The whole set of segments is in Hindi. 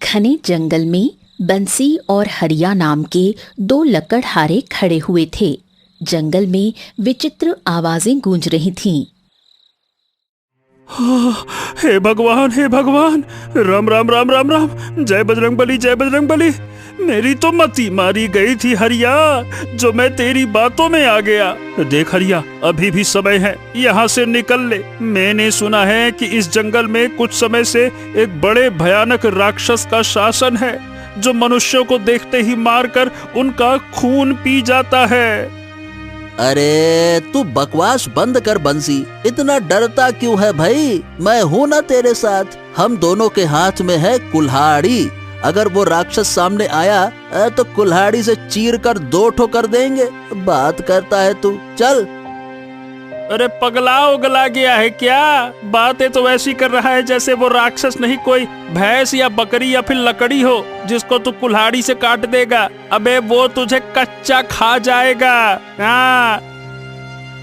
घने जंगल में बंसी और हरिया नाम के दो लकड़हारे खड़े हुए थे। जंगल में विचित्र आवाजें गूंज रही थीं। हे भगवान, हे भगवान, राम राम राम राम राम, जय बजरंग बली, जय बजरंग बली। मेरी तो मती मारी गई थी हरिया, जो मैं तेरी बातों में आ गया। देख हरिया, अभी भी समय है, यहाँ से निकल ले। मैंने सुना है कि इस जंगल में कुछ समय से एक बड़े भयानक राक्षस का शासन है, जो मनुष्यों को देखते ही मारकर उनका खून पी जाता है। अरे तू बकवास बंद कर बंसी, इतना डरता क्यों है भाई? मैं हूँ ना तेरे साथ। हम दोनों के हाथ में है कुल्हाड़ी। अगर वो राक्षस सामने आया तो कुल्हाड़ी से चीर कर दो ठोकर देंगे। बात करता है तू, चल। अरे पगला उगला गया है क्या? बातें तो वैसी कर रहा है जैसे वो राक्षस नहीं कोई भैंस या बकरी या फिर लकड़ी हो, जिसको तू कुल्हाड़ी से काट देगा। अबे वो तुझे कच्चा खा जाएगा। हाँ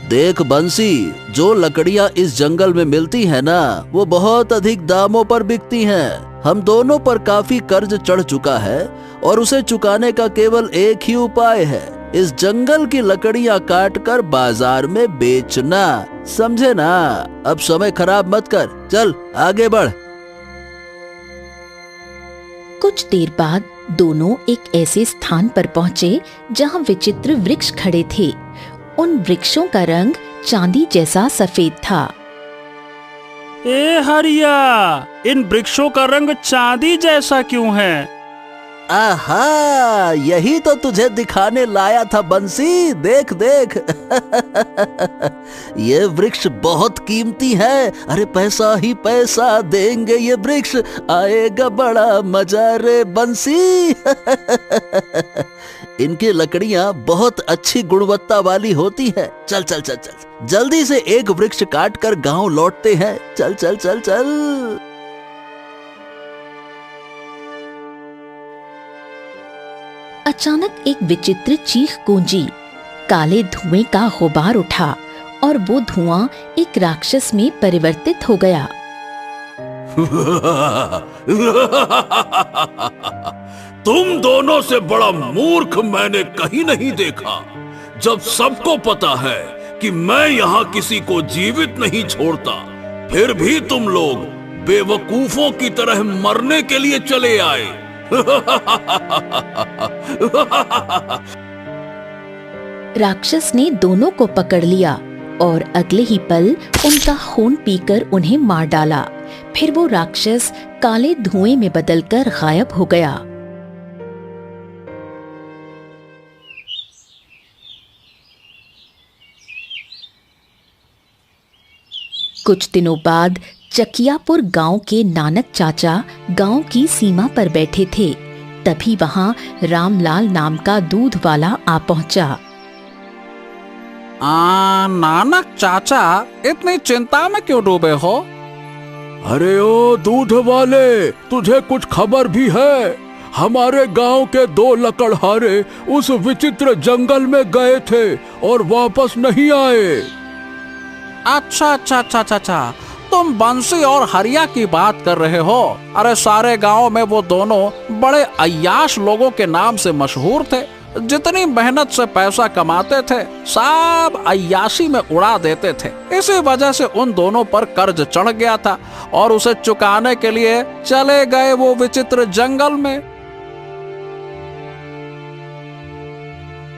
देख बंसी, जो लकड़ियाँ इस जंगल में मिलती है ना, वो बहुत अधिक दामों पर बिकती हैं। हम दोनों पर काफी कर्ज चढ़ चुका है और उसे चुकाने का केवल एक ही उपाय है, इस जंगल की लकड़ियाँ काट कर बाजार में बेचना। समझे ना? अब समय खराब मत कर, चल आगे बढ़। कुछ देर बाद दोनों एक ऐसे स्थान पर पहुंचे जहां विचित्र वृक्ष खड़े थे। उन वृक्षों का रंग चांदी जैसा सफेद था। ए हरिया, इन वृक्षों का रंग चांदी जैसा क्यों है? आहा, यही तो तुझे दिखाने लाया था बंसी। देख देख ये वृक्ष बहुत कीमती है। अरे पैसा ही पैसा देंगे ये वृक्ष, आएगा बड़ा मजा रे बंसी। इनकी लकड़ियाँ बहुत अच्छी गुणवत्ता वाली होती है। चल चल चल चल, जल्दी से एक वृक्ष काट कर गांव लौटते हैं। चल चल चल चल। अचानक एक विचित्र चीख गूंजी। काले धुएं का गुबार उठा और वो धुआं एक राक्षस में परिवर्तित हो गया। तुम दोनों से बड़ा मूर्ख मैंने कहीं नहीं देखा। जब सबको पता है कि मैं यहाँ किसी को जीवित नहीं छोड़ता, फिर भी तुम लोग बेवकूफों की तरह मरने के लिए चले आए। राक्षस ने दोनों को पकड़ लिया और अगले ही पल उनका खून पीकर उन्हें मार डाला। फिर वो राक्षस काले धुएं में बदलकर गायब हो गया। कुछ दिनों बाद चकियापुर गांव के नानक चाचा गांव की सीमा पर बैठे थे। तभी वहां रामलाल नाम का दूध वाला आ पहुंचा। नानक चाचा, इतनी चिंता में क्यों डूबे हो? अरे ओ दूध वाले, तुझे कुछ खबर भी है? हमारे गांव के दो लकड़हारे उस विचित्र जंगल में गए थे और वापस नहीं आए। अच्छा अच्छा अच्छा अच्छा, तुम बंसी और हरिया की बात कर रहे हो? अरे सारे गांव में वो दोनों बड़े अय्याश लोगों के नाम से मशहूर थे। जितनी मेहनत से पैसा कमाते थे, सब अय्याशी में उड़ा देते थे। इसी वजह से उन दोनों पर कर्ज चढ़ गया था और उसे चुकाने के लिए चले गए वो विचित्र जंगल में।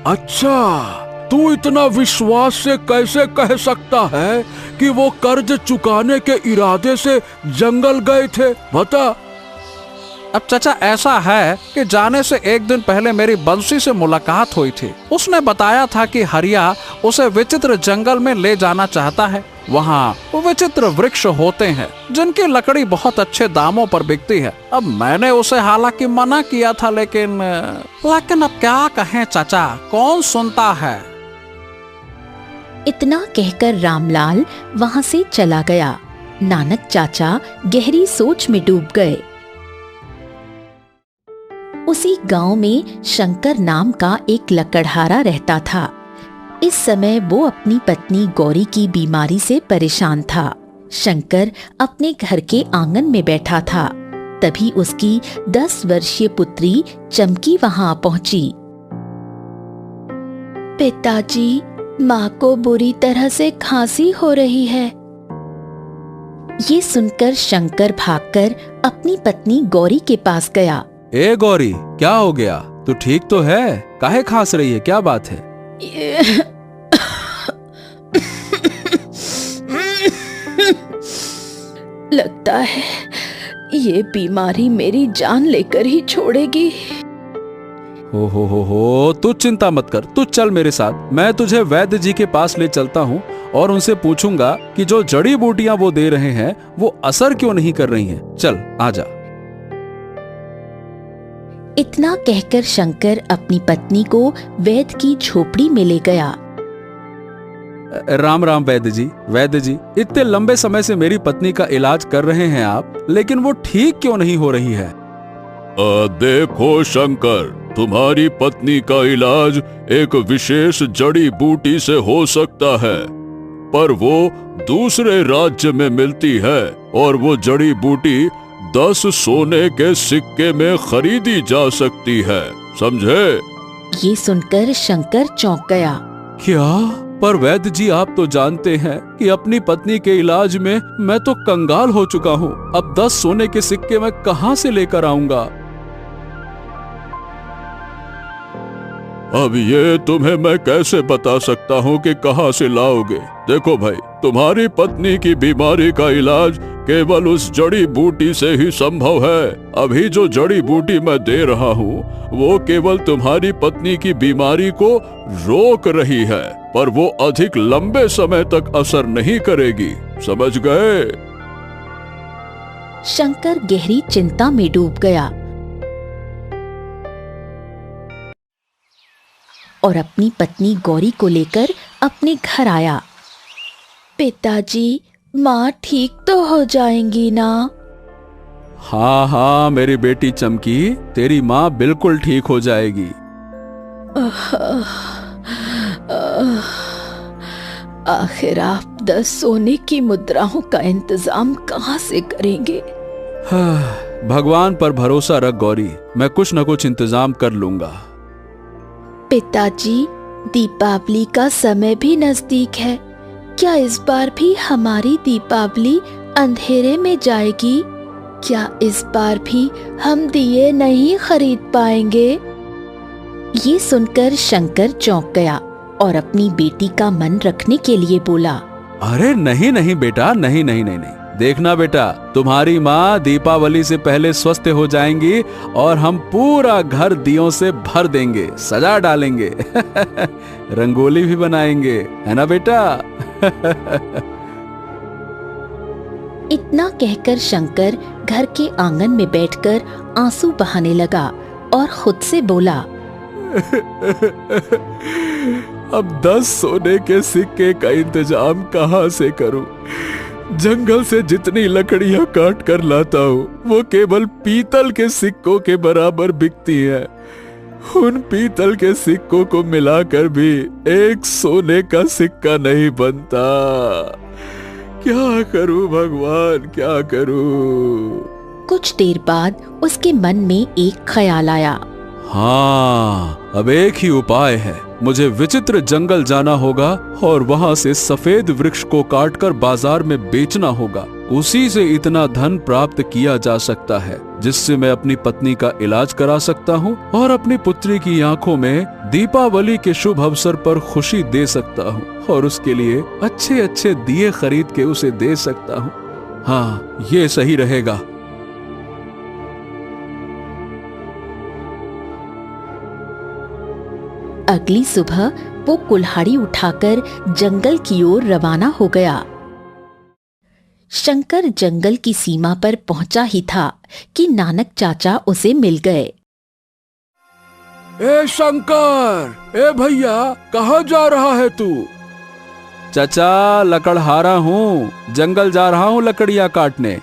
अच्छा, तू इतना विश्वास से कैसे कह सकता है कि वो कर्ज चुकाने के इरादे से जंगल गए थे? बता। अब चाचा ऐसा है कि जाने से एक दिन पहले मेरी बंसी से मुलाकात हुई थी। उसने बताया था कि हरिया उसे विचित्र जंगल में ले जाना चाहता है। वहाँ विचित्र वृक्ष होते हैं जिनकी लकड़ी बहुत अच्छे दामों पर बिकती है। अब मैंने उसे हालांकि मना किया था, लेकिन अब क्या कहें चाचा, कौन सुनता है। इतना कहकर रामलाल वहां से चला गया। नानक चाचा गहरी सोच में डूब गए। उसी गांव में शंकर नाम का एक लकड़हारा रहता था। इस समय वो अपनी पत्नी गौरी की बीमारी से परेशान था। शंकर अपने घर के आंगन में बैठा था। तभी उसकी 10 वर्षीय पुत्री चमकी वहां पहुंची। पिताजी, माँ को बुरी तरह से खांसी हो रही है। ये सुनकर शंकर भागकर अपनी पत्नी गौरी के पास गया। ए गौरी, क्या हो गया? तू ठीक तो है? काहे खांस रही है? क्या बात है? लगता है ये बीमारी मेरी जान लेकर ही छोड़ेगी। हो, तू चिंता मत कर, तू चल मेरे साथ। मैं तुझे वैद्य जी के पास ले चलता हूँ और उनसे पूछूंगा कि जो जड़ी बूटियां वो दे रहे हैं वो असर क्यों नहीं कर रही हैं। चल आजा। इतना कहकर शंकर अपनी पत्नी को वैद्य की झोपड़ी में ले गया। राम राम वैद्य जी। वैद्य जी, इतने लंबे समय से मेरी पत्नी का इलाज कर रहे हैं आप, लेकिन वो ठीक क्यों नहीं हो रही है? देखो शंकर, तुम्हारी पत्नी का इलाज एक विशेष जड़ी बूटी से हो सकता है, पर वो दूसरे राज्य में मिलती है और वो जड़ी बूटी 10 सोने के सिक्के में खरीदी जा सकती है, समझे? ये सुनकर शंकर चौंक गया। क्या? पर वैद्य जी, आप तो जानते हैं कि अपनी पत्नी के इलाज में मैं तो कंगाल हो चुका हूँ। अब 10 सोने के सिक्के मैं कहाँ से लेकर आऊंगा? अब ये तुम्हें मैं कैसे बता सकता हूँ कि कहाँ से लाओगे? देखो भाई, तुम्हारी पत्नी की बीमारी का इलाज केवल उस जड़ी बूटी से ही संभव है। अभी जो जड़ी बूटी मैं दे रहा हूँ वो केवल तुम्हारी पत्नी की बीमारी को रोक रही है, पर वो अधिक लंबे समय तक असर नहीं करेगी, समझ गए? शंकर गहरी चिंता में डूब गया और अपनी पत्नी गौरी को लेकर अपने घर आया। पिताजी, माँ ठीक तो हो जाएंगी ना? हाँ हाँ मेरी बेटी चमकी, तेरी माँ बिल्कुल ठीक हो जाएगी। आखिर आप 10 सोने की मुद्राओं का इंतजाम कहाँ से करेंगे? भगवान पर भरोसा रख गौरी, मैं कुछ न कुछ इंतजाम कर लूंगा। पिताजी, दीपावली का समय भी नजदीक है। क्या इस बार भी हमारी दीपावली अंधेरे में जाएगी? क्या इस बार भी हम दिए नहीं खरीद पाएंगे? ये सुनकर शंकर चौंक गया और अपनी बेटी का मन रखने के लिए बोला। अरे नहीं नहीं बेटा, नहीं नहीं नहीं नहीं, देखना बेटा, तुम्हारी माँ दीपावली से पहले स्वस्थ हो जाएंगी और हम पूरा घर दियों से भर देंगे, सजा डालेंगे, रंगोली भी बनाएंगे, है ना बेटा? इतना कहकर शंकर घर के आंगन में बैठकर आंसू बहाने लगा और खुद से बोला, अब 10 सोने के सिक्के का इंतजाम कहाँ से करूं? जंगल से जितनी लकड़ियां काट कर लाता हूँ वो केवल पीतल के सिक्कों के बराबर बिकती है। उन पीतल के सिक्कों को मिलाकर भी एक सोने का सिक्का नहीं बनता। क्या करूं भगवान, क्या करूं? कुछ देर बाद उसके मन में एक ख्याल आया। हाँ, अब एक ही उपाय है। मुझे विचित्र जंगल जाना होगा और वहाँ से सफेद वृक्ष को काटकर बाजार में बेचना होगा। उसी से इतना धन प्राप्त किया जा सकता है जिससे मैं अपनी पत्नी का इलाज करा सकता हूँ और अपनी पुत्री की आंखों में दीपावली के शुभ अवसर पर खुशी दे सकता हूँ और उसके लिए अच्छे अच्छे दिए खरीद के उसे दे सकता हूँ। हाँ, ये सही रहेगा। अगली सुबह वो कुल्हाड़ी उठाकर जंगल की ओर रवाना हो गया। शंकर जंगल की सीमा पर पहुंचा ही था कि नानक चाचा उसे मिल गए। ए शंकर, ए भैया, कहाँ जा रहा है तू? चाचा, लकड़हारा हूँ, जंगल जा रहा हूँ लकड़ियाँ काटने।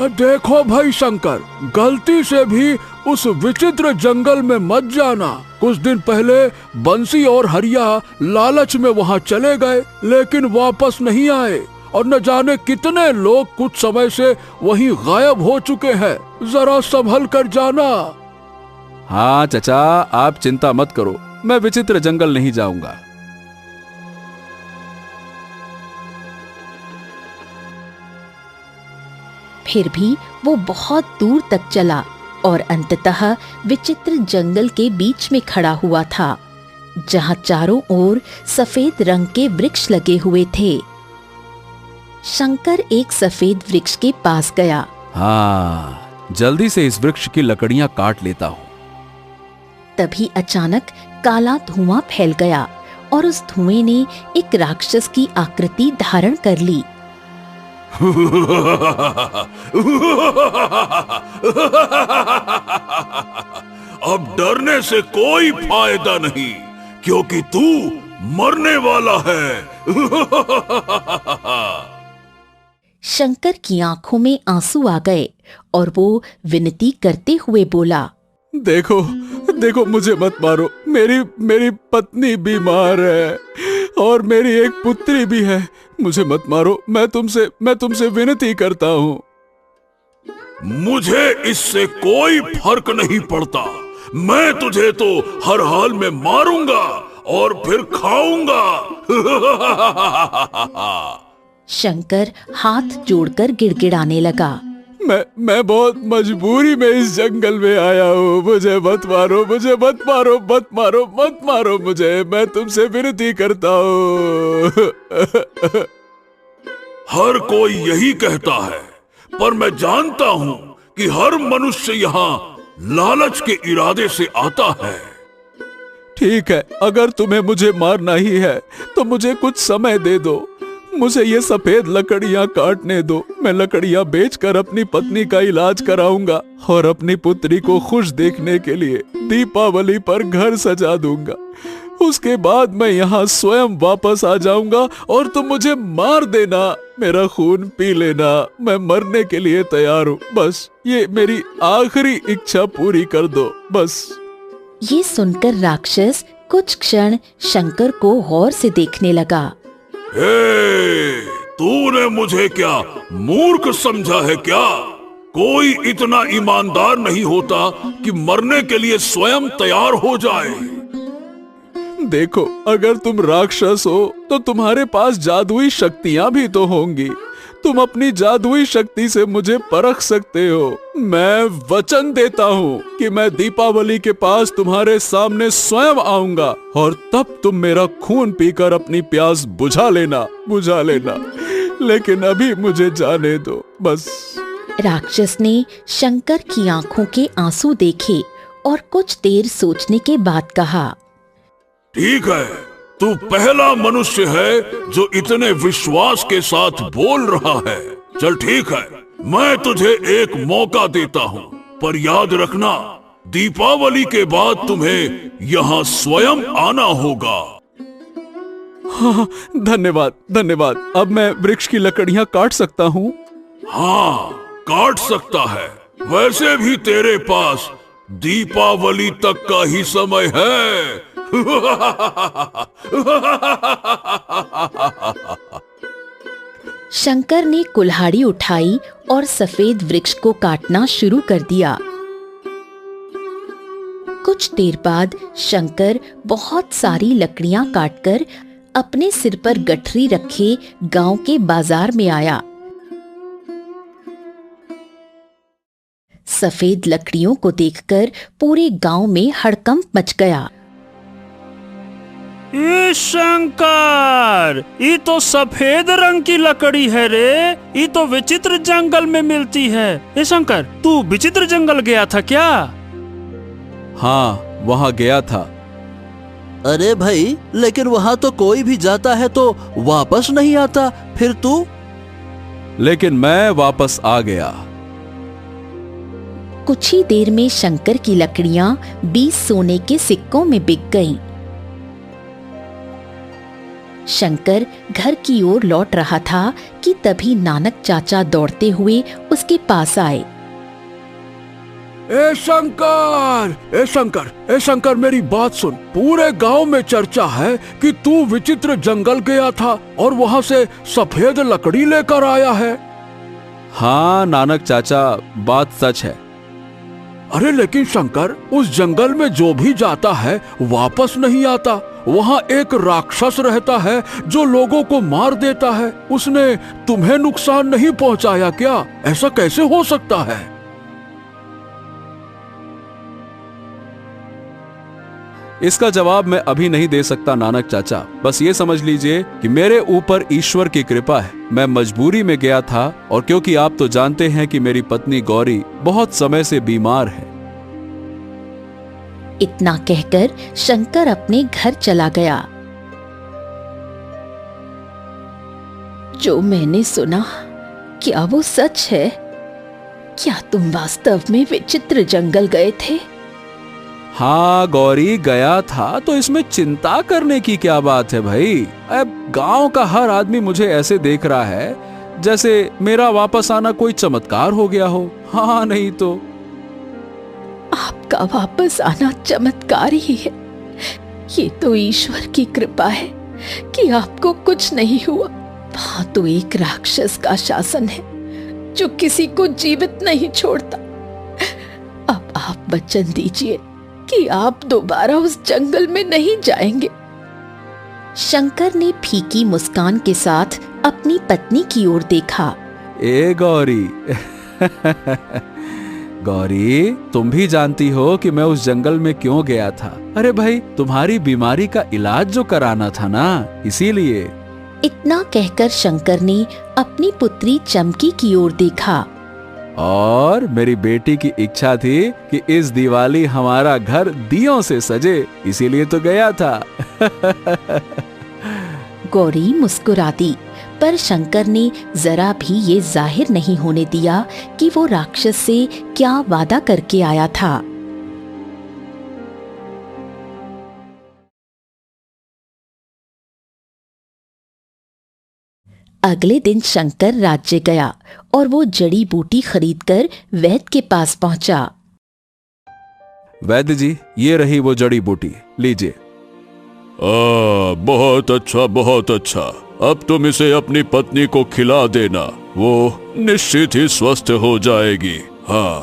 देखो भाई शंकर, गलती से भी उस विचित्र जंगल में मत जाना। कुछ दिन पहले बंसी और हरिया लालच में वहाँ चले गए लेकिन वापस नहीं आए और न जाने कितने लोग कुछ समय से वहीं गायब हो चुके हैं। जरा संभल कर जाना। हाँ चचा, आप चिंता मत करो, मैं विचित्र जंगल नहीं जाऊंगा। फिर भी वो बहुत दूर तक चला और अंततः विचित्र जंगल के बीच में खड़ा हुआ था, जहां चारों ओर सफेद रंग के वृक्ष लगे हुए थे। शंकर एक सफेद वृक्ष के पास गया। हाँ, जल्दी से इस वृक्ष की लकड़ियां काट लेता हूँ। तभी अचानक काला धुआं फैल गया और उस धुएं ने एक राक्षस की आकृति धारण कर ली। अब डरने से कोई फायदा नहीं, क्योंकि तू मरने वाला है। शंकर की आंखों में आंसू आ गए और वो विनती करते हुए बोला, देखो देखो, मुझे मत मारो। मेरी पत्नी बीमार है और मेरी एक पुत्री भी है। मुझे मत मारो, मैं तुमसे विनती करता हूँ। मुझे इससे कोई फर्क नहीं पड़ता। मैं तुझे तो हर हाल में मारूंगा और फिर खाऊंगा। शंकर हाथ जोड़कर गिड़गिड़ाने लगा, मैं बहुत मजबूरी में इस जंगल में आया हूँ। मुझे मत मारो, मुझे मत मारो, मत मारो, मत मारो मुझे। मैं तुमसे विनती करता हूँ। हर कोई यही कहता है, पर मैं जानता हूँ कि हर मनुष्य यहाँ लालच के इरादे से आता है। ठीक है, अगर तुम्हें मुझे मारना ही है तो मुझे कुछ समय दे दो। मुझे ये सफेद लकड़ियां काटने दो। मैं लकड़ियां बेचकर अपनी पत्नी का इलाज कराऊंगा और अपनी पुत्री को खुश देखने के लिए दीपावली पर घर सजा दूंगा। उसके बाद मैं यहाँ स्वयं वापस आ जाऊंगा और तुम मुझे मार देना, मेरा खून पी लेना। मैं मरने के लिए तैयार हूँ। बस ये मेरी आखिरी इच्छा पूरी कर दो, बस। ये सुनकर राक्षस कुछ क्षण शंकर को गौर से देखने लगा। तूने मुझे क्या मूर्ख समझा है क्या? कोई इतना ईमानदार नहीं होता कि मरने के लिए स्वयं तैयार हो जाए। देखो, अगर तुम राक्षस हो तो तुम्हारे पास जादुई शक्तियां भी तो होंगी। तुम अपनी जादुई शक्ति से मुझे परख सकते हो। मैं वचन देता हूँ कि मैं दीपावली के पास तुम्हारे सामने स्वयं आऊंगा और तब तुम मेरा खून पीकर अपनी प्यास बुझा लेना। लेकिन अभी मुझे जाने दो, बस। राक्षस ने शंकर की आंखों के आंसू देखे और कुछ देर सोचने के बाद कहा, ठीक है, तू पहला मनुष्य है जो इतने विश्वास के साथ बोल रहा है। चल ठीक है, मैं तुझे एक मौका देता हूँ, पर याद रखना, दीपावली के बाद तुम्हें यहाँ स्वयं आना होगा। हाँ, धन्यवाद। अब मैं वृक्ष की लकड़ियाँ काट सकता हूँ? हाँ, काट सकता है। वैसे भी तेरे पास दीपावली तक का ही समय है। शंकर ने कुल्हाड़ी उठाई और सफेद वृक्ष को काटना शुरू कर दिया। कुछ देर बाद शंकर बहुत सारी लकड़ियां काटकर अपने सिर पर गठरी रखे गांव के बाजार में आया। सफेद लकड़ियों को देखकर पूरे गांव में हड़कंप मच गया। ये शंकर, ये तो सफेद रंग की लकड़ी है रे। ये तो विचित्र जंगल में मिलती है। ये शंकर, तू विचित्र जंगल गया था क्या? हाँ, वहाँ गया था। अरे भाई, लेकिन वहाँ तो कोई भी जाता है तो वापस नहीं आता, फिर तू? लेकिन मैं वापस आ गया। कुछ ही देर में शंकर की लकड़ियां 20 सोने के सिक्कों में बिक गईं। शंकर घर की ओर लौट रहा था कि तभी नानक चाचा दौड़ते हुए उसके पास आए। ए शंकर, ए शंकर, ए शंकर, मेरी बात सुन। पूरे गांव में चर्चा है कि तू विचित्र जंगल गया था और वहाँ से सफेद लकड़ी लेकर आया है। हाँ नानक चाचा, बात सच है। अरे लेकिन शंकर, उस जंगल में जो भी जाता है वापस नहीं आता। वहाँ एक राक्षस रहता है जो लोगों को मार देता है। उसने तुम्हें नुकसान नहीं पहुँचाया क्या? ऐसा कैसे हो सकता है? इसका जवाब मैं अभी नहीं दे सकता नानक चाचा। बस ये समझ लीजिए कि मेरे ऊपर ईश्वर की कृपा है। मैं मजबूरी में गया था, और क्योंकि आप तो जानते हैं कि मेरी पत्नी गौरी बहुत समय से बीमार है। इतना कहकर शंकर अपने घर चला गया। जो मैंने सुना, क्या वो सच है? क्या तुम वास्तव में विचित्र जंगल गए थे? हाँ गौरी, गया था, तो इसमें चिंता करने की क्या बात है भाई? अब गांव का हर आदमी मुझे ऐसे देख रहा है जैसे मेरा वापस आना कोई चमत्कार हो गया हो। हाँ नहीं तो। आपका वापस आना चमत्कार ही है। ये तो ईश्वर की कृपा है कि आपको कुछ नहीं हुआ। वहां तो एक राक्षस का शासन है जो किसी को जीवित नहीं छोड़ता। अब आप वचन दीजिए कि आप दोबारा उस जंगल में नहीं जाएंगे। शंकर ने फीकी मुस्कान के साथ अपनी पत्नी की ओर देखा। ए गौरी गौरी, तुम भी जानती हो कि मैं उस जंगल में क्यों गया था। अरे भाई, तुम्हारी बीमारी का इलाज जो कराना था ना, इसीलिए। इतना कहकर शंकर ने अपनी पुत्री चमकी की ओर देखा। और मेरी बेटी की इच्छा थी कि इस दिवाली हमारा घर दियों से सजे, इसीलिए तो गया था। गौरी मुस्कुरा दी, पर शंकर ने जरा भी ये जाहिर नहीं होने दिया कि वो राक्षस से क्या वादा करके आया था। अगले दिन शंकर राज्य गया और वो जड़ी बूटी खरीदकर वैद्य के पास पहुंचा। वैद्य जी, ये रही वो जड़ी बूटी, लीजिए। बहुत अच्छा, बहुत अच्छा। अब तुम इसे अपनी पत्नी को खिला देना, वो निश्चित ही स्वस्थ हो जाएगी। हाँ।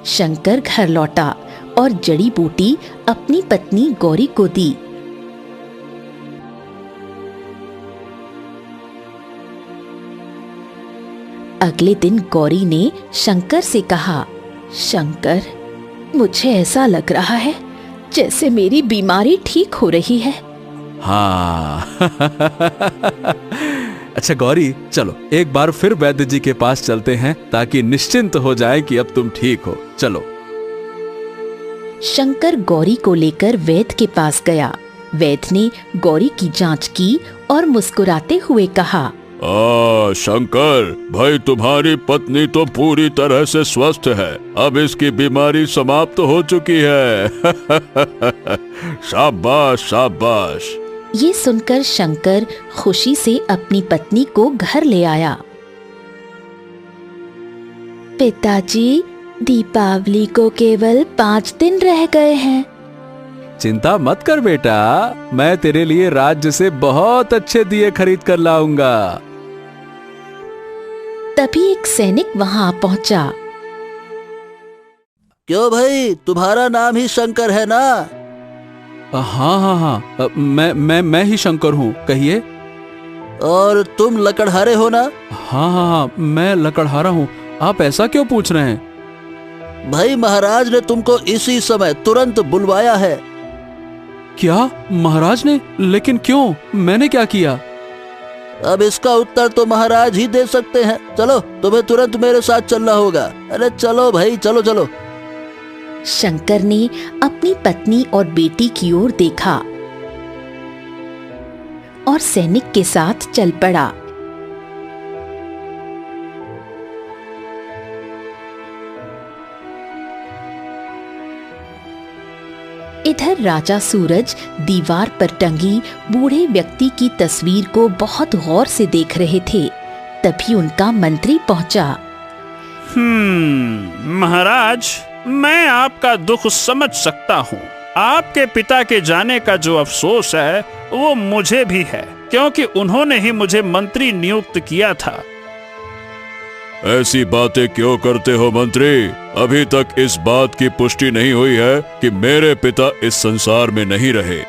शंकर घर लौटा और जड़ी बूटी अपनी पत्नी गौरी को दी। अगले दिन गौरी ने शंकर से कहा, शंकर, मुझे ऐसा लग रहा है जैसे मेरी बीमारी ठीक हो रही है। हाँ। अच्छा गौरी, चलो एक बार फिर वैद्य जी के पास चलते हैं ताकि निश्चिंत हो जाए कि अब तुम ठीक हो। चलो। शंकर गौरी को लेकर वैद्य के पास गया। वैद्य ने गौरी की जांच की और मुस्कुराते हुए कहा, शंकर भाई, तुम्हारी पत्नी तो पूरी तरह से स्वस्थ है। अब इसकी बीमारी समाप्त हो चुकी है। शाबाश शाबाश। ये सुनकर शंकर खुशी से अपनी पत्नी को घर ले आया। पिताजी, दीपावली को केवल 5 दिन रह गए हैं। चिंता मत कर बेटा, मैं तेरे लिए राज्य से बहुत अच्छे दिए खरीद कर लाऊंगा। तभी एक सैनिक वहां पहुंचा। क्यों भाई, तुम्हारा नाम ही शंकर है ना? हाँ हाँ हाँ, मैं ही शंकर हूँ, कहिए। और तुम लकड़हारे हो ना? हाँ हाँ हाँ, मैं लकड़हारा हूँ। आप ऐसा क्यों पूछ रहे हैं? भाई, महाराज ने तुमको इसी समय तुरंत बुलवाया है। क्या? महाराज ने? लेकिन क्यों? मैंने क्या किया? अब इसका उत्तर तो महाराज ही दे सकते हैं। चलो, तुम्हें तुरंत मेरे साथ चलना होगा। अरे चलो भाई, चलो चलो। शंकर ने अपनी पत्नी और बेटी की ओर देखा और सैनिक के साथ चल पड़ा। इधर राजा सूरज दीवार पर टंगी बूढ़े व्यक्ति की तस्वीर को बहुत गौर से देख रहे थे। तभी उनका मंत्री पहुंचा। महाराज, मैं आपका दुख समझ सकता हूँ। आपके पिता के जाने का जो अफसोस है वो मुझे भी है, क्योंकि उन्होंने ही मुझे मंत्री नियुक्त किया था। ऐसी बातें क्यों करते हो मंत्री? अभी तक इस बात की पुष्टि नहीं हुई है कि मेरे पिता इस संसार में नहीं रहे।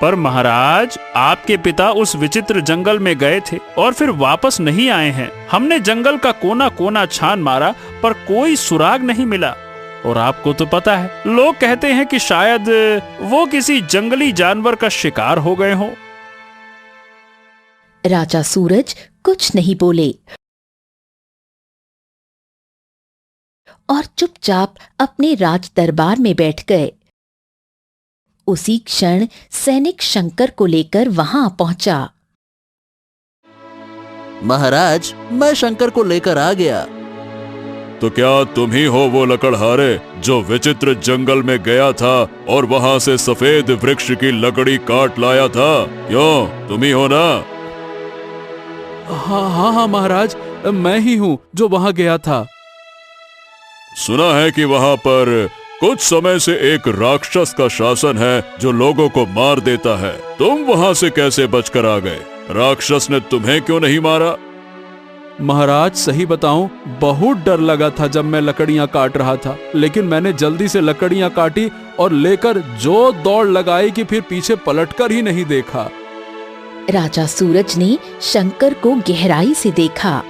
पर महाराज, आपके पिता उस विचित्र जंगल में गए थे और फिर वापस नहीं आए हैं। हमने जंगल का कोना कोना छान मारा पर कोई सुराग नहीं मिला। और आपको तो पता है, लोग कहते हैं कि शायद वो किसी जंगली जानवर का शिकार हो गए हों। राजा सूरज कुछ नहीं बोले और चुपचाप अपने राज दरबार में बैठ गए। उसी क्षण सैनिक शंकर को लेकर वहां पहुंचा। महाराज, मैं शंकर को लेकर आ गया। तो क्या तुम ही हो वो लकड़हारे जो विचित्र जंगल में गया था और वहाँ से सफेद वृक्ष की लकड़ी काट लाया था? क्यों, तुम ही हो ना? हाँ हाँ हाँ महाराज, मैं ही हूँ जो वहाँ गया था। सुना है कि वहाँ पर कुछ समय से एक राक्षस का शासन है जो लोगों को मार देता है। तुम वहाँ से कैसे बचकर आ गए? राक्षस ने तुम्हें क्यों नहीं मारा? महाराज, सही बताऊं, बहुत डर लगा था जब मैं लकड़ियां काट रहा था, लेकिन मैंने जल्दी से लकड़ियां काटी और लेकर जो दौड़ लगाई कि फिर पीछे पलटकर ही नहीं देखा। राजा सूरज ने शंकर को गहराई से देखा।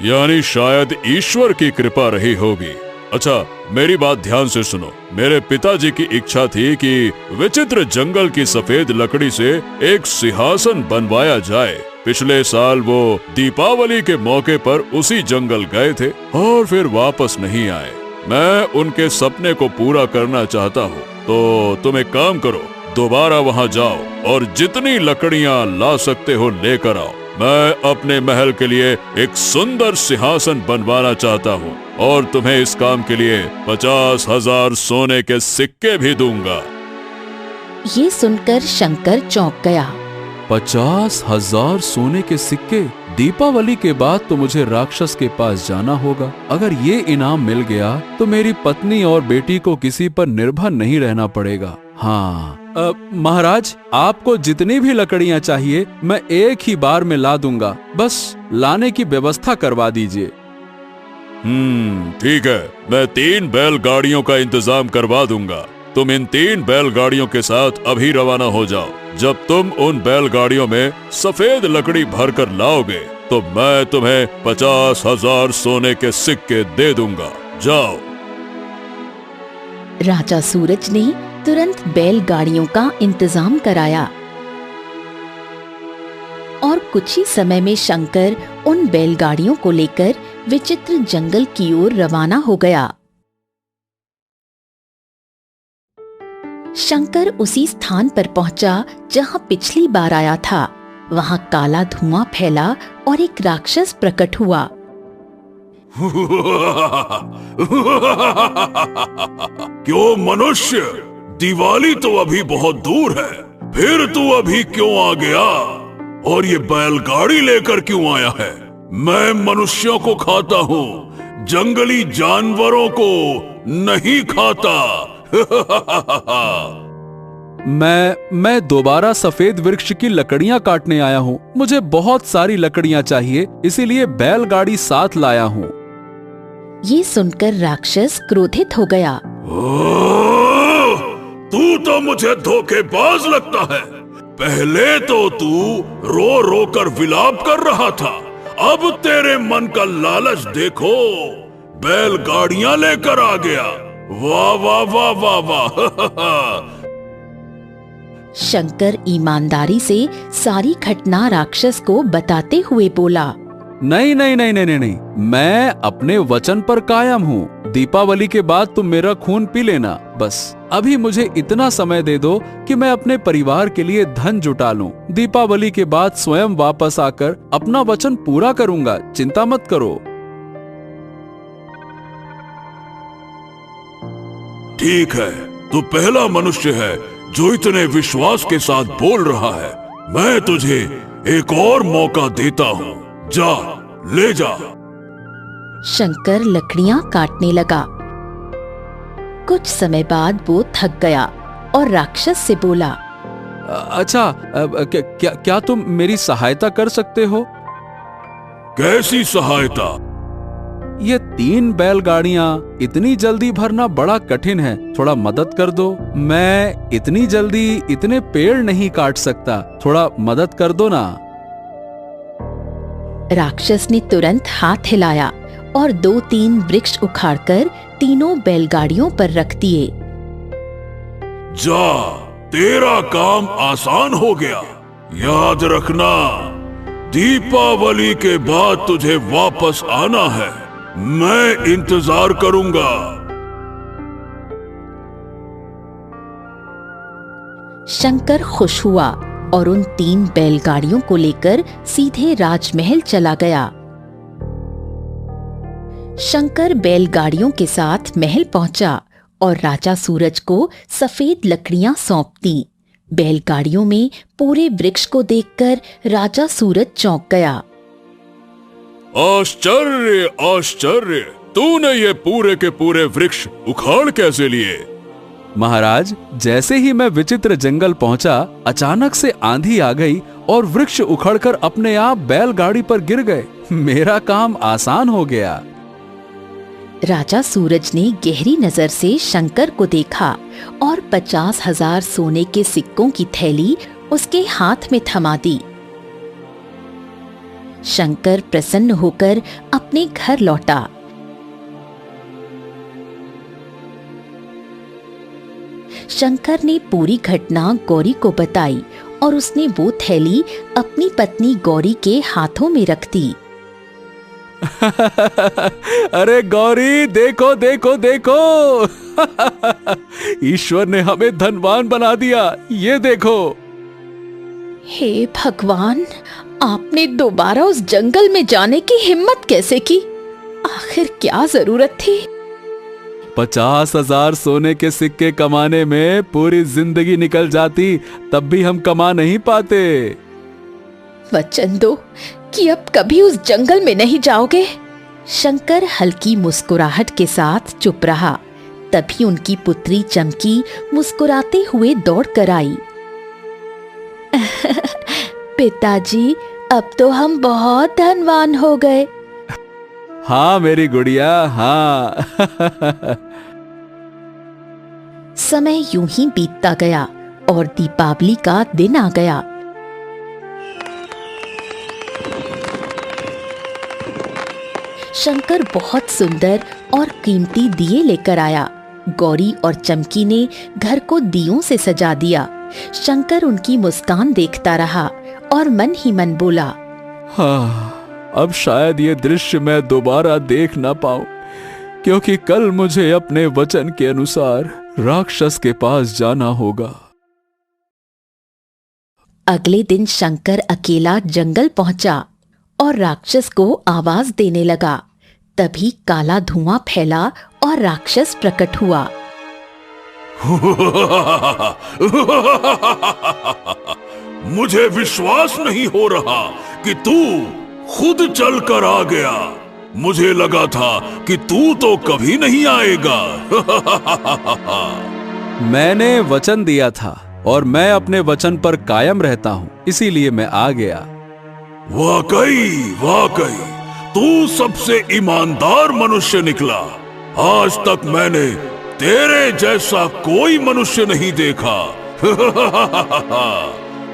यानी शायद ईश्वर की कृपा रही होगी। अच्छा, मेरी बात ध्यान से सुनो। मेरे पिताजी की इच्छा थी कि विचित्र जंगल की सफेद लकड़ी से एक सिंहासन बनवाया जाए। पिछले साल वो दीपावली के मौके पर उसी जंगल गए थे और फिर वापस नहीं आए। मैं उनके सपने को पूरा करना चाहता हूँ, तो तुम एक काम करो, दोबारा वहाँ जाओ और जितनी लकड़ियाँ ला सकते हो लेकर आओ। मैं अपने महल के लिए एक सुंदर सिंहासन बनवाना चाहता हूँ और तुम्हें इस काम के लिए 50,000 सोने के सिक्के भी दूंगा। ये सुनकर शंकर चौंक गया। 50,000 सोने के सिक्के? दीपावली के बाद तो मुझे राक्षस के पास जाना होगा। अगर ये इनाम मिल गया तो मेरी पत्नी और बेटी को किसी पर निर्भर नहीं रहना पड़ेगा। हाँ, महाराज, आपको जितनी भी लकड़ियाँ चाहिए मैं एक ही बार में ला दूंगा, बस लाने की व्यवस्था करवा दीजिए। ठीक है, मैं 3 बैलगाड़ियों का इंतजाम करवा दूंगा। तुम इन 3 बैलगाड़ियों के साथ अभी रवाना हो जाओ। जब तुम उन बैलगाड़ियों में सफेद लकड़ी भरकर लाओगे तो मैं तुम्हें 50,000 सोने के सिक्के दे दूंगा। जाओ। राजा सूरज ने तुरंत बैलगाड़ियों का इंतजाम कराया और कुछ ही समय में शंकर उन बैलगाड़ियों को लेकर विचित्र जंगल की ओर रवाना हो गया। शंकर उसी स्थान पर पहुंचा जहां पिछली बार आया था। वहां काला धुआं फैला और एक राक्षस प्रकट हुआ। क्यों मनुष्य, दिवाली तो अभी बहुत दूर है, फिर तू अभी क्यों आ गया? और ये बैलगाड़ी लेकर क्यों आया है? मैं मनुष्यों को खाता हूँ, जंगली जानवरों को नहीं खाता। मैं दोबारा सफेद वृक्ष की लकड़ियाँ काटने आया हूँ। मुझे बहुत सारी लकड़ियाँ चाहिए, इसीलिए बैलगाड़ी साथ लाया हूँ। ये सुनकर राक्षस क्रोधित हो गया। तू तो मुझे धोखेबाज लगता है। पहले तो तू रो रो कर विलाप कर रहा था, अब तेरे मन का लालच देखो, बैलगाड़ियां लेकर आ गया। वाह वाह वाह वाह वाह। शंकर ईमानदारी से सारी घटना राक्षस को बताते हुए बोला, नहीं नहीं नहीं नहीं नहीं, मैं अपने वचन पर कायम हूँ। दीपावली के बाद तुम मेरा खून पी लेना। बस अभी मुझे इतना समय दे दो कि मैं अपने परिवार के लिए धन जुटा लूं। दीपावली के बाद स्वयं वापस आकर अपना वचन पूरा करूंगा, चिंता मत करो। ठीक है, तू पहला मनुष्य है जो इतने विश्वास के साथ बोल रहा है। मैं तुझे एक और मौका देता हूँ। जा, ले जा। शंकर लकड़ियां काटने लगा। कुछ समय बाद वो थक गया और राक्षस से बोला, अच्छा, क्या तुम मेरी सहायता कर सकते हो? कैसी सहायता? ये 3 बैलगाड़ियां इतनी जल्दी भरना बड़ा कठिन है, थोड़ा मदद कर दो। मैं इतनी जल्दी इतने पेड़ नहीं काट सकता, थोड़ा मदद कर दो ना। राक्षस ने तुरंत हाथ हिलाया और 2-3 वृक्ष उखाड़कर तीनों बैलगाड़ियों पर रख दिए। जा, तेरा काम आसान हो गया। याद रखना, दीपावली के बाद तुझे वापस आना है। मैं इंतजार करूंगा। शंकर खुश हुआ और उन 3 बैलगाड़ियों को लेकर सीधे राजमहल चला गया। शंकर बैलगाड़ियों के साथ महल पहुंचा और राजा सूरज को सफेद लकड़ियां सौंप दी। बैलगाड़ियों में पूरे वृक्ष को देखकर राजा सूरज चौंक गया। आश्चर्य, आश्चर्य! तूने ये पूरे के पूरे वृक्ष उखाड़ कैसे लिए? महाराज, जैसे ही मैं विचित्र जंगल पहुंचा, अचानक से आंधी आ गई और वृक्ष उखड़कर अपने आप बैलगाड़ी पर गिर गए। मेरा काम आसान हो गया। राजा सूरज ने गहरी नजर से शंकर को देखा और 50,000 सोने के सिक्कों की थैली उसके हाथ में थमा दी। शंकर प्रसन्न होकर अपने घर लौटा। शंकर ने पूरी घटना गौरी को बताई और उसने वो थैली अपनी पत्नी गौरी के हाथों में रख दी। अरे गौरी, देखो देखो देखो! ईश्वर ने हमें धनवान बना दिया, ये देखो। हे भगवान, आपने दोबारा उस जंगल में जाने की हिम्मत कैसे की? आखिर क्या जरूरत थी? 50,000 सोने के सिक्के कमाने में पूरी जिंदगी निकल जाती, तब भी हम कमा नहीं पाते। वचन दो कि अब कभी उस जंगल में नहीं जाओगे। शंकर हल्की मुस्कुराहट के साथ चुप रहा। तभी उनकी पुत्री चमकी मुस्कुराते हुए दौड़ कर आई। पिताजी, अब तो हम बहुत धनवान हो गए। हाँ मेरी गुड़िया, हाँ। समय यूं ही बीतता गया और दीपावली का दिन आ गया। शंकर बहुत सुंदर और कीमती दिए लेकर आया। गौरी और चमकी ने घर को दियों से सजा दिया। शंकर उनकी मुस्कान देखता रहा और मन ही मन बोला, हाँ, अब शायद ये दृश्य मैं दोबारा देख ना पाऊं, क्योंकि कल मुझे अपने वचन के अनुसार राक्षस के पास जाना होगा। अगले दिन शंकर अकेला जंगल पहुंचा और राक्षस को आवाज देने लगा। तभी काला धुआं फैला और राक्षस प्रकट हुआ। मुझे विश्वास नहीं हो रहा कि तू खुद चल कर आ गया। मुझे लगा था कि तू तो कभी नहीं आएगा। मैंने वचन दिया था और मैं अपने वचन पर कायम रहता हूँ, इसीलिए मैं आ गया। वाकई वाकई तू सबसे ईमानदार मनुष्य निकला। आज तक मैंने तेरे जैसा कोई मनुष्य नहीं देखा।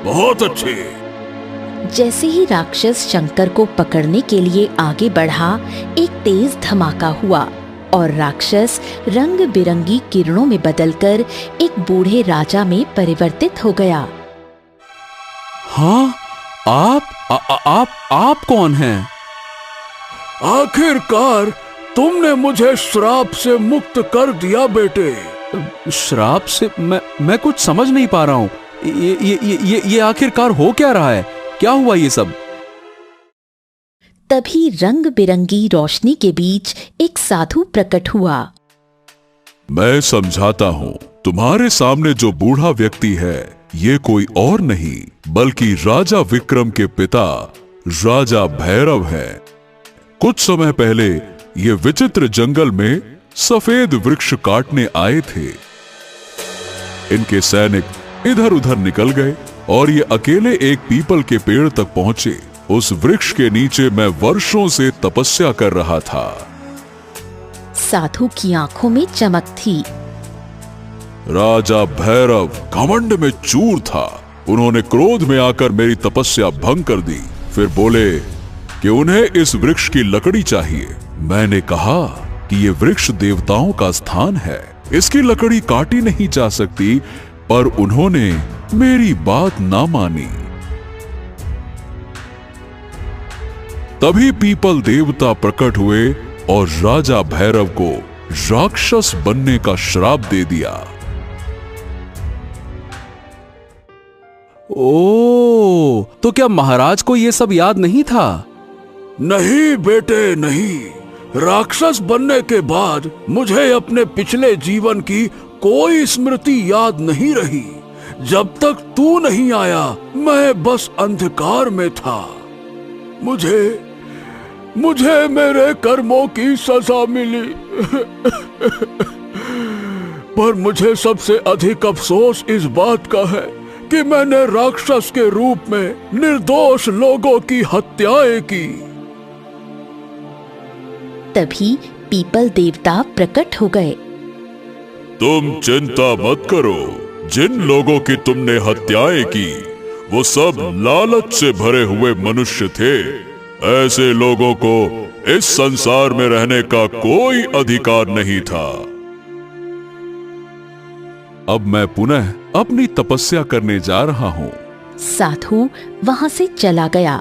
बहुत अच्छे। जैसे ही राक्षस शंकर को पकड़ने के लिए आगे बढ़ा, एक तेज धमाका हुआ और राक्षस रंग बिरंगी किरणों में बदलकर एक बूढ़े राजा में परिवर्तित हो गया। हाँ, आप कौन हैं? आखिरकार तुमने मुझे श्राप से मुक्त कर दिया बेटे। श्राप से? मैं कुछ समझ नहीं पा रहा हूँ। ये आखिरकार हो क्या रहा है? क्या हुआ ये सब? तभी रंग बिरंगी रोशनी के बीच एक साधु प्रकट हुआ। मैं समझाता हूँ, तुम्हारे सामने जो बूढ़ा व्यक्ति है ये कोई और नहीं बल्कि राजा विक्रम के पिता राजा भैरव है। कुछ समय पहले ये विचित्र जंगल में सफेद वृक्ष काटने आए थे। इनके सैनिक इधर उधर निकल गए और ये अकेले एक पीपल के पेड़ तक पहुंचे। उस वृक्ष के नीचे मैं वर्षों से तपस्या कर रहा था। साधु की आंखों में चमक थी। राजा भैरव घमंड में चूर था। उन्होंने क्रोध में आकर मेरी तपस्या भंग कर दी। फिर बोले कि उन्हें इस वृक्ष की लकड़ी चाहिए। मैंने कहा कि ये वृक्ष देवताओं का स्थान है, इसकी लकड़ी काटी नहीं जा सकती, पर उन्होंने मेरी बात ना मानी। तभी पीपल देवता प्रकट हुए और राजा भैरव को राक्षस बनने का श्राप दे दिया। ओ, तो क्या महाराज को ये सब याद नहीं था? नहीं बेटे नहीं। राक्षस बनने के बाद मुझे अपने पिछले जीवन की कोई स्मृति याद नहीं रही। जब तक तू नहीं आया मैं बस अंधकार में था। मुझे मेरे कर्मों की सजा मिली। पर मुझे सबसे अधिक अफसोस इस बात का है कि मैंने राक्षस के रूप में निर्दोष लोगों की हत्याएं की। तभी पीपल देवता प्रकट हो गए। तुम चिंता मत करो। जिन लोगों की तुमने हत्याएं की वो सब लालच से भरे हुए मनुष्य थे। ऐसे लोगों को इस संसार में रहने का कोई अधिकार नहीं था। अब मैं पुनः अपनी तपस्या करने जा रहा हूँ। साधु वहां से चला गया